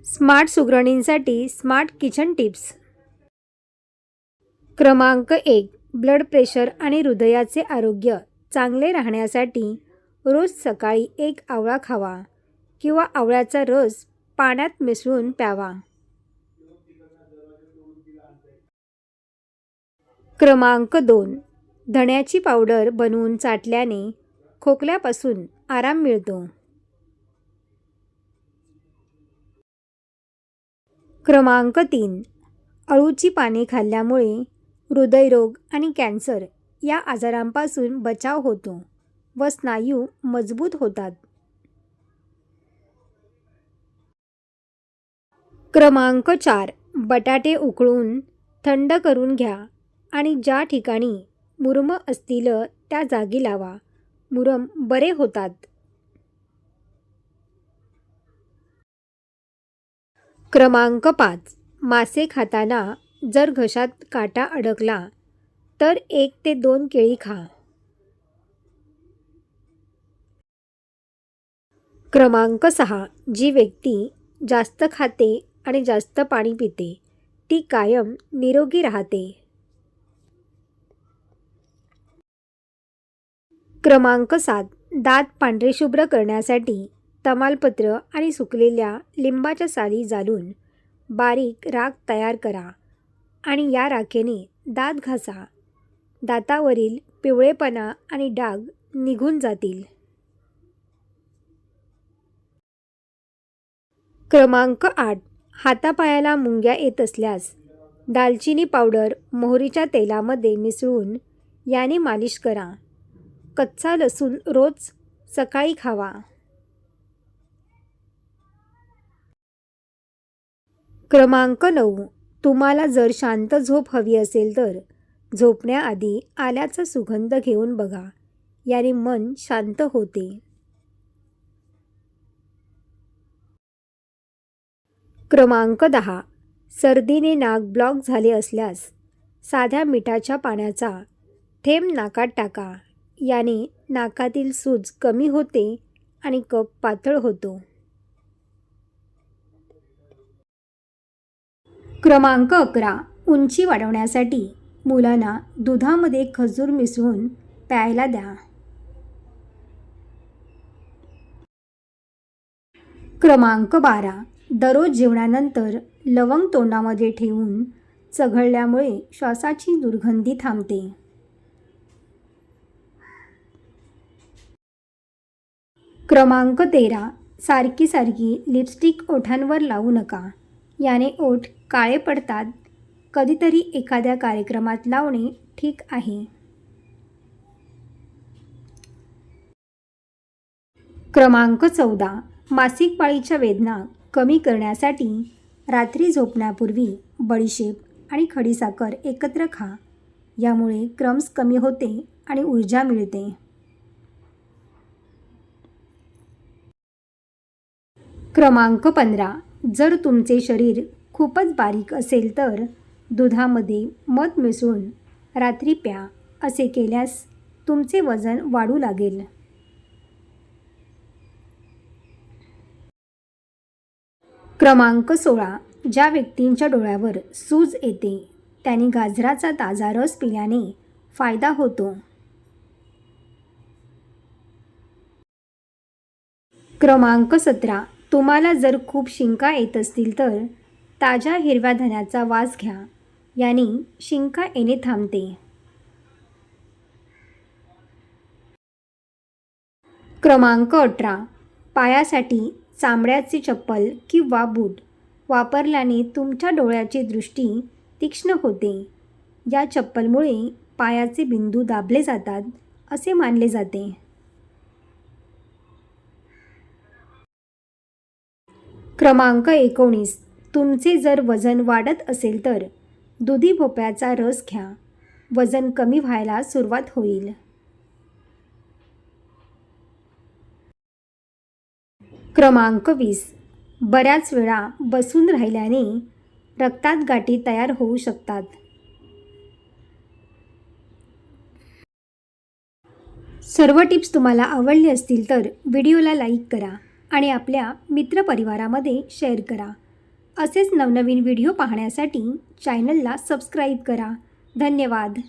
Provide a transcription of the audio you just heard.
Smart सुगरणींसाठी smart kitchen tips. क्रमांक 1. Blood pressure आणि हृदयाचे आरोग्य चांगले राहण्यासाठी रोज सकाळी एक आवळा खावा किंवा आवळ्याचा रस पाण्यात मिसळून प्यावा. क्रमांक 2. धण्याची पावडर बनवून चाटल्याने खोकल्यापासून आराम मिळतो. क्रमांक 3. अळूची पाने खाल्ल्यामुळे हृदयरोग आणि कॅन्सर या आजारांपासून बचाव होतो व स्नायू मजबूत होतात. क्रमांक 4. बटाटे उकळून थंड करून घ्या आणि ज्या ठिकाणी मुरुम असतील त्या जागी लावा. मुरुम बरे होतात. क्रमांक 5. मासे खाताना जर घशात काटा अडकला तर 1 ते 2 केळी खा. क्रमांक 6. जी व्यक्ती जास्त खाते आणि जास्त पाणी पिते ती कायम निरोगी राहते. क्रमांक 7. दात पांढरेशुभ्र करण्यासाठी तमालपत्र आणि सुकलेल्या लिंबाच्या साली जाळून बारीक राख तयार करा आणि या राखेने दात घासा. दातावरील पिवळेपणा आणि डाग निघून जातील. क्रमांक 8. हातापायाला मुंग्या येत असल्यास दालचिनी पावडर मोहरीच्या तेलामध्ये मिसळून याने मालिश करा. कच्चा लसूण रोज सकाळी खावा. क्रमांक 9. तुम्हाला जर शांत झोप हवी असेल तर झोपण्याआधी आल्याचा सुगंध घेऊन बघा. याने मन शांत होते. क्रमांक 10. सर्दीने नाक ब्लॉक झाले असल्यास साध्या मिठाच्या पाण्याचा थेंब नाकात टाका. याने नाकातील सूज कमी होते आणि कफ पातळ होतो. क्रमांक 11. उंची वाढवण्यासाठी मुलांना दुधामध्ये खजूर मिसळून प्यायला द्या. क्रमांक 12. दररोज जेवणानंतर लवंग तोंडामध्ये ठेवून चघळल्यामुळे श्वासाची दुर्गंधी थांबते. क्रमांक 13. सारखी लिपस्टिक ओठांवर लावू नका. याने ओठ काळे पडतात. कधीतरी एखाद्या कार्यक्रमात लावणे ठीक आहे. क्रमांक 14. मासिक पाळीच्या वेदना कमी करण्यासाठी रात्री झोपण्यापूर्वी बडीशेप आणि खडीसाखर एकत्र खा. यामुळे क्रम्स कमी होते आणि ऊर्जा मिळते. क्रमांक 15. जर तुमचे शरीर खूपच बारीक असेल तर दुधामध्ये मध मिसळून रात्री प्या. असे केल्यास तुमचे वजन वाढू लागेल. क्रमांक 16. ज्या व्यक्तींच्या डोळ्यावर सूज येते त्यांनी गाजराचा ताजा रस पिल्याने फायदा होतो. क्रमांक 17. तुम्हाला जर खूप शिंका येत असतील तर ताज्या हिरव्या धण्याचा वास घ्या. याने शिंका येणे थांबते. क्रमांक 18. पायासाठी चामड्याची चप्पल किंवा बूट वापरल्याने तुमच्या डोळ्याची दृष्टी तीक्ष्ण होते. या चप्पलमुळे पायाचे बिंदू दाबले जातात असे मानले जाते. क्रमांक 19. तुमचे जर वजन वाढत असेल तर दुधी भोपळ्याचा रस घ्या. वजन कमी व्हायला सुरुवात होईल. क्रमांक 20. बऱ्याच वेळा बसून राहिल्याने रक्तात गाठी तयार होऊ शकतात. सर्व टिप्स तुम्हाला आवडले असतील तर व्हिडिओला लाईक करा आणि आपल्या मित्रपरिवारामध्ये शेअर करा. असेच नवनवीन व्हिडिओ पाहण्यासाठी चॅनलला सबस्क्राईब करा. धन्यवाद.